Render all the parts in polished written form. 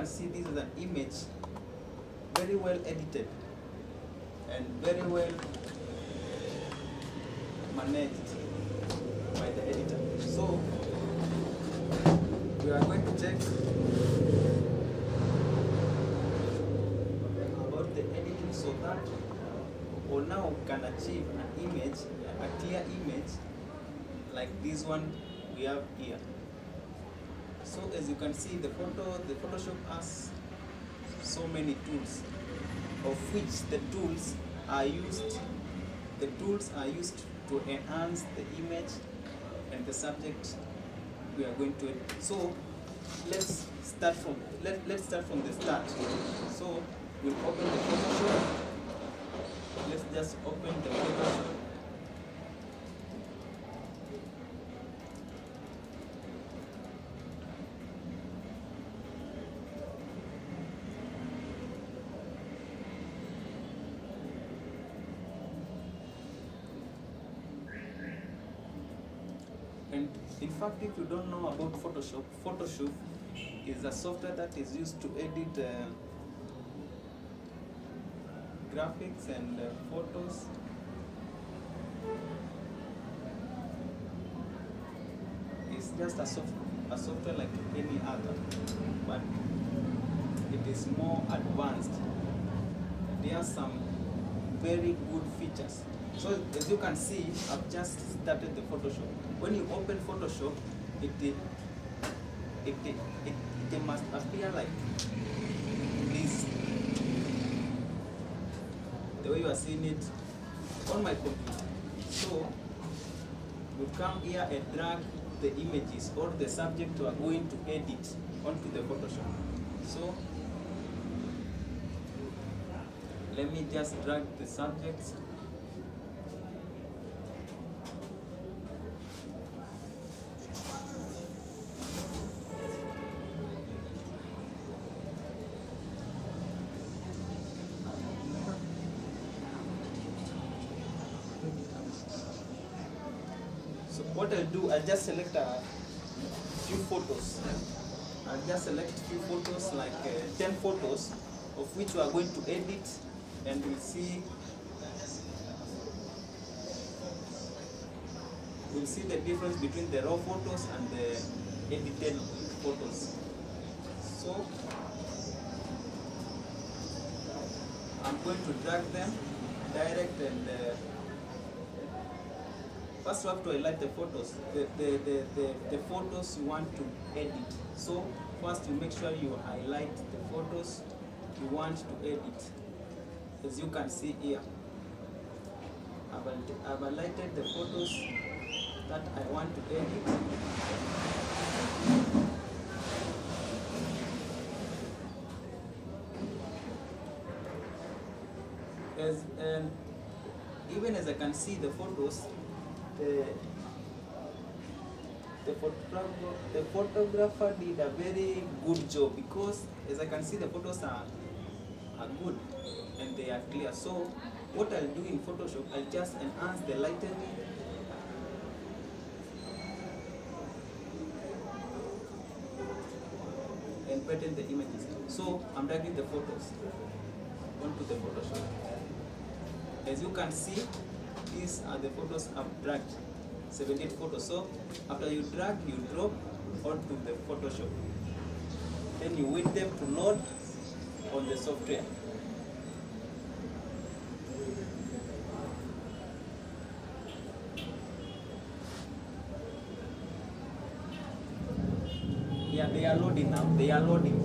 can see, this is an image very well edited and very well managed by the editor. So we are going to check about the editing so that or now we can achieve an image, a clear image like this one we have here. So as you can see, the Photoshop has so many tools, of which the tools are used to enhance the image and the subject we are going to edit. So let's start from the start. So we'll open the Photoshop. Let's just open the Photoshop. And in fact, if you don't know about Photoshop, Photoshop is a software that is used to edit graphics and photos. It's just a software like any other, but it is more advanced. There are some very good features. So as you can see, I've just started the Photoshop. When you open Photoshop, it must appear like this, the way you are seeing it on my computer. So you come here and drag the images or the subject you are going to edit onto the Photoshop. So let me just drag the subjects. So what I'll do, I'll just select a few photos. I'll just select a few photos, like 10 photos, of which we are going to edit, and we'll see the difference between the raw photos and the edited photos. So I'm going to drag them direct, and first you have to highlight the photos, the photos you want to edit. So first you make sure you highlight the photos you want to edit. As you can see here, I've highlighted the photos that I want to edit. Even as I can see the photos, the photographer did a very good job, because as I can see, the photos are good and they are clear. So what I'll do in Photoshop, I'll just enhance the lighting and pattern the images. So I'm dragging the photos onto the Photoshop. As you can see, these are the photos I've dragged, 78 photos. So after you drag, you drop onto the Photoshop. Then you wait them to load on the software. Yeah, they are loading now. They are loading.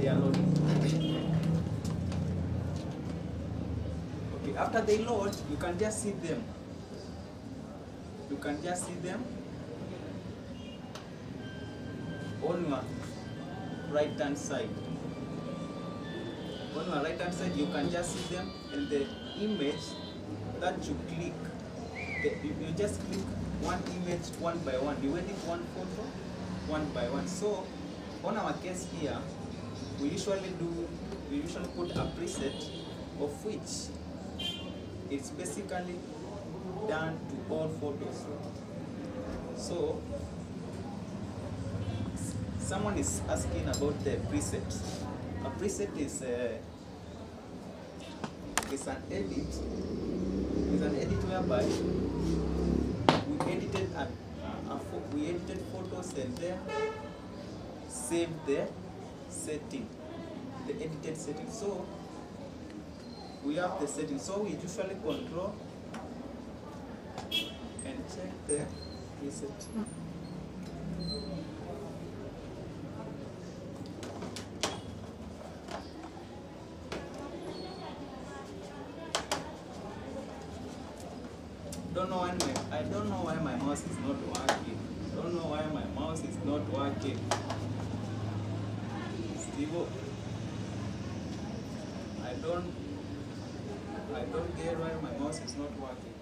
Okay, after they load, you can just see them. You can just see them on your right hand side. On your right hand side, you can just see them, and the image that you click, you just click one image one by one. You edit one photo one by one. So on our case here, we usually put a preset of which it's basically done to all photos. So someone is asking about the presets. A preset is an edit. Is an edit whereby we edited photos and there save the setting, the edited setting. So we have the setting. So we usually control and check the preset. I don't know why my mouse is not working. Don't know why my mouse is not working. Steve, I don't get why my mouse is not working.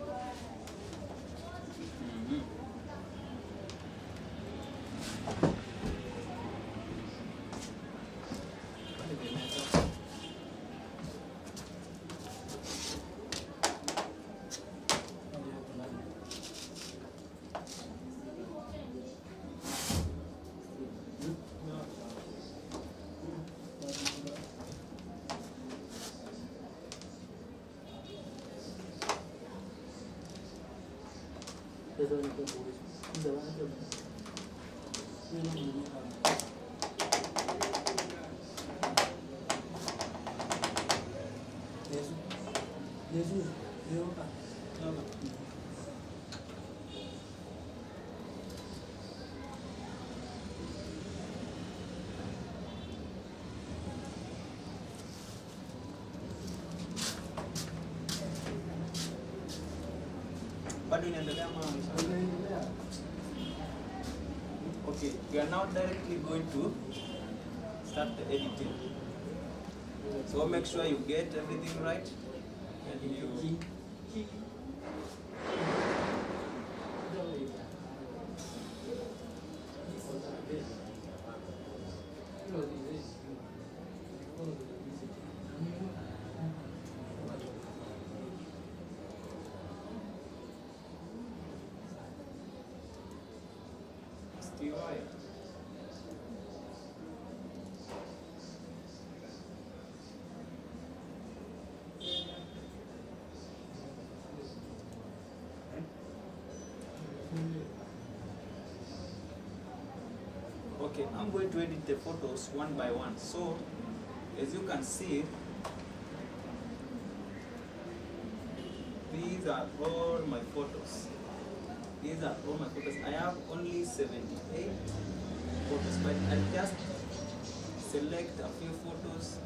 Bado inaendelea ama? Okay, we are now directly going to start the editing. So make sure you get everything right and you okay, I'm going to edit the photos one by one. So, as you can see, these are all my photos. These are all my photos. I have only 78 photos, but I'll just select a few photos.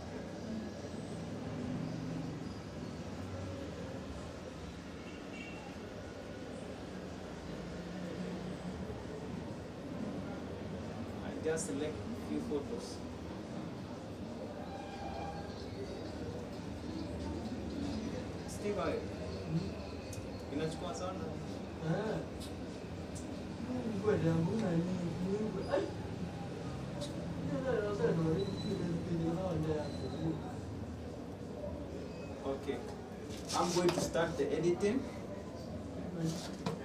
Just select a few photos. Steve, inachukua sana. Okay, I'm going to start the editing.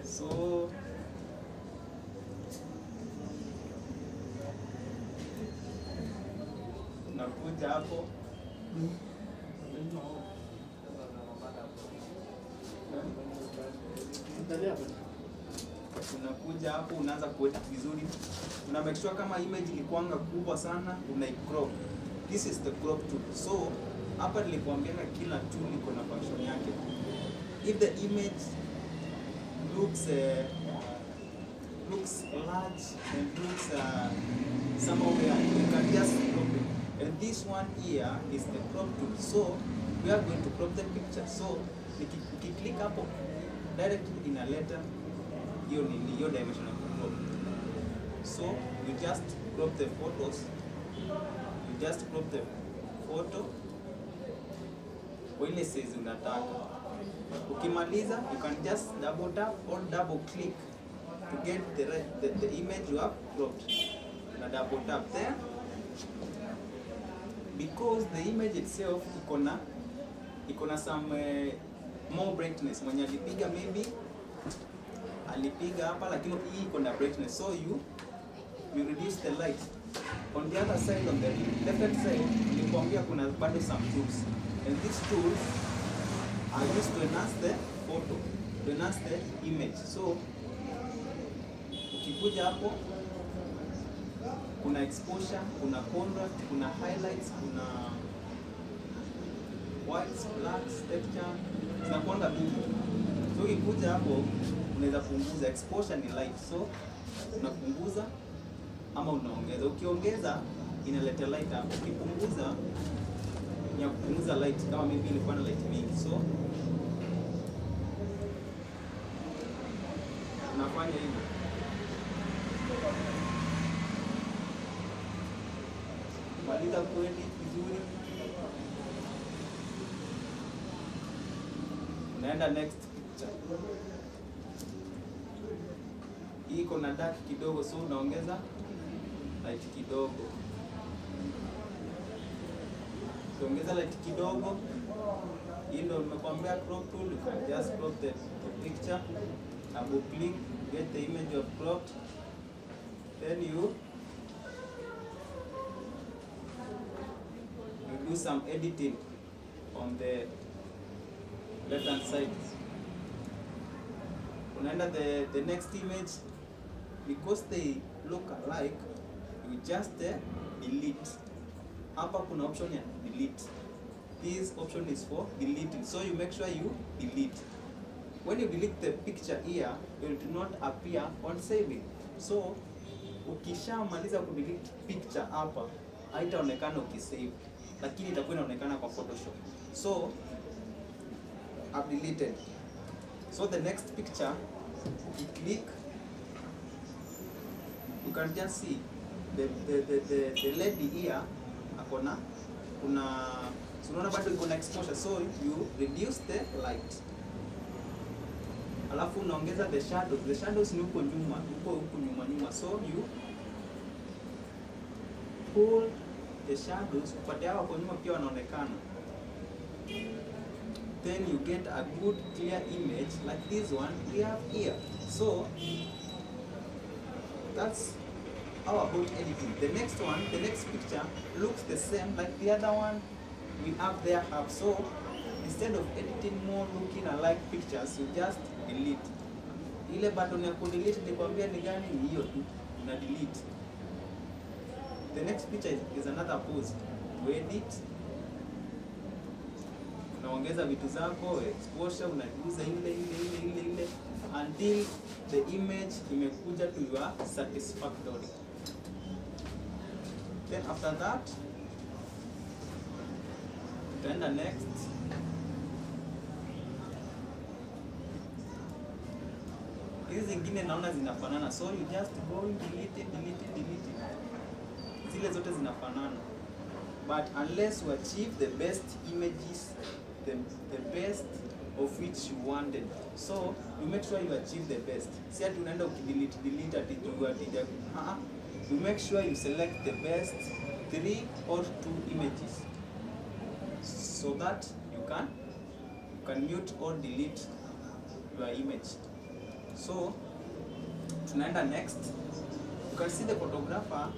So nakuja hapo unakuja hapo, unaanza kuedit vizuri, una make sure kama image ilikuanga kubwa sana, una crop. This is the crop tool. So hapa nilikwambia kila tool iko na function yake. If the image looks large and looks somewhere, you can just crop it. And this one here is the crop tool. So we are going to crop the picture. So click hapo directly inaleta hiyo dimension of crop. So you just crop the photos. You just crop the photo kwa ile size unataka. Ukimaliza, you can just double tap or double click to get the image you have cropped. Na double tap there, because the image itself ikona some more brightness. Mwenye alipiga maybe alipiga hapa, lakini hii iko na brightness, so you reduce the light. On the other side, on the left side, you nilikwambia kuna bado some tools, and these tools are used to enhance the photo, to enhance the image. So ukikuja hapo kuna exposure, kuna contrast, kuna highlights, kuna whites, blacks, texture, zinakuanga mingi. So ukikuja hapo unaweza punguza. Exposure ni light, so unapunguza ama unaongeza. Ukiongeza inaleta light hapo, ukipunguza ya kupunguza light, kama mimi nilikuwa na light mingi, so unafanya hivyo. Maliza kweli vizuri, unaenda next picture. Hii iko na dark kidogo, so unaongeza light kidogo. Ukiongeza light kidogo, hii ndio nimekwambia crop tool. You can just crop the picture, double click, get the image of cropped, then you do some editing on the left hand side. Unaenda the next image, because they look alike, you just delete. Hapa kuna option ya delete. This option is for deleting, so you make sure you delete. When you delete the picture here, it will not appear on saving. So ukishamaliza kudelete picture hapa, haitaonekana ukisave, lakini itakuwa inaonekana kwa Photoshop. So I've deleted. So the next picture, you click, you can just see the lady here akona kuna, unaona bado iko na exposure, so you reduce the light. Alafu unaongeza the shadows. The shadows ni huko nyuma, huko nyuma, so you pull the shadows upate hao kwa nyuma pia wanaonekana. Then you get a good clear image like this one we have here. So that's how about editing. The next one, the next picture looks the same like the other one we have there up. So instead of editing more looking alike pictures, you just delete. Ile button ya kudelete nikwambia ni gani? Ni hiyo tu, una delete. The next picture is another post. To edit, unaongeza vitu zako, exposure unaguza ile until the image imekuja to your satisfactory. Then after that, utaenda next. Hizi zingine naona zinafanana, so you just go delete. Zile zote zinafanana, but unless you achieve the best images, the best of which you wanted, so you make sure you achieve the best. Si ati unaenda ukidelete ati tugatija. You make sure you select the best 3 or 2 images, so that you can mute or delete your image. So tunaenda next. You can see the photographer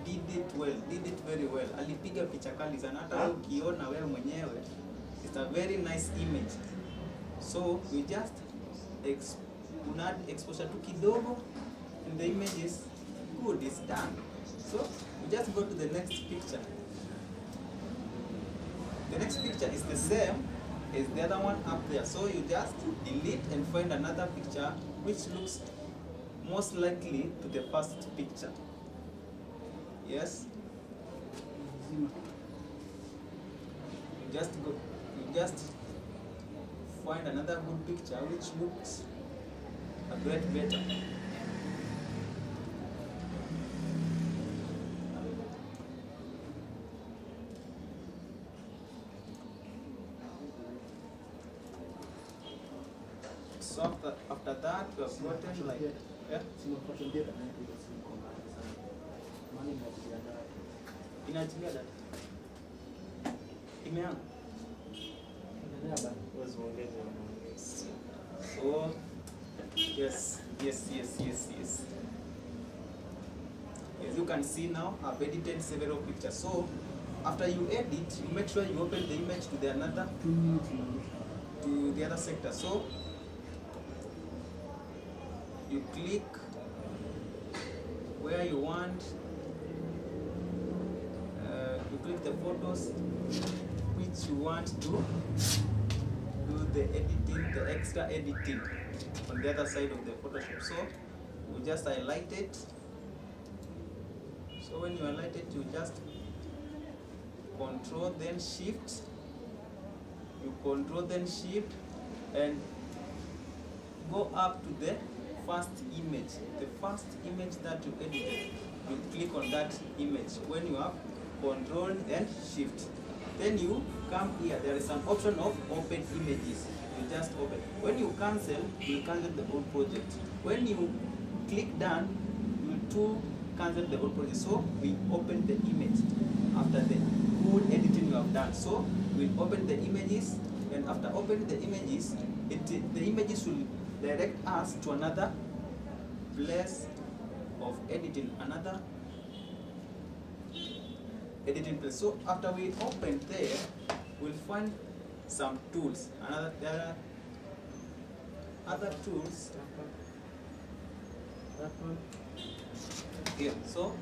did it very well. Alipiga picha kali sana, hata ukiona wewe mwenyewe, it's a very nice image. So you just add exposure tu kidogo and the image is good, it's done. So you just go to the next picture. The next picture is the same as the other one up there, so you just delete and find another picture which looks most likely to the first picture. Yes, you just find another good picture which looks a great better. So after that we have gotten like, yeah? Inaachilia data. Imeanza. So yes. As you can see now, I've edited several pictures. So after you edit, you make sure you open the image to the other sector. So you click where you want, you click the photos which you want to do the editing, the extra editing on the other side of the Photoshop. So you just highlight it. So when you highlight it, you just Control then Shift. You Control then Shift and go up to the first image. The first image that you edited, you click on that image. When you have Control and Shift, then you come here. There is an option of Open Images. You just open. When you cancel, you cancel the whole project. When you click Done, you too cancel the whole project. So we open the image after the good editing you have done. So we open the images, and after opening the images, the images will direct us to another place of editing, another editing place. So after we open there, we'll find some tools. There are other tools here. So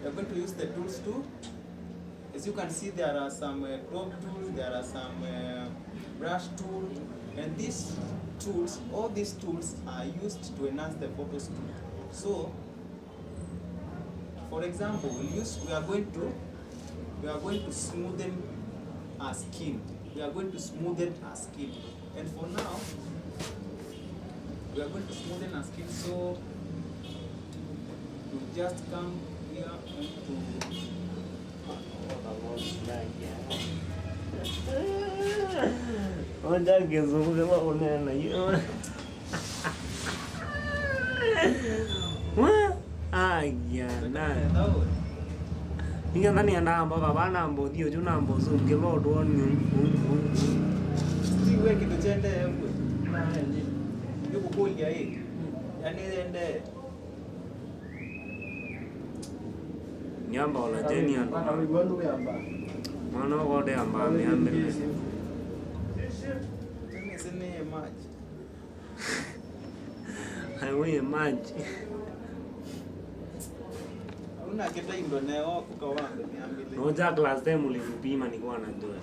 we are going to use the tools too. As you can see, there are some crop tools, there are some brush tools, and these tools, all these tools are used to enhance the photos too. So, for example, we are going to smoothen our skin. We are going to smoothen our skin, and for now, we are going to smoothen our skin. So, you just come here to Onja kizungu kama unena hiyo. Na. Ninga nani anamba baba na mbo dio juna mbo so ngelo do ni. Stiwe kitu chende yangu. Na ndi. Yuko kulia hii. Yani ende. Nyamba ola jeni ando. Mwana wode amba ambe. Sini maji. Hawe maji. Una kitu ndo neo kwa wangu niambie. Moja class time ulinipima nilikuwa najua.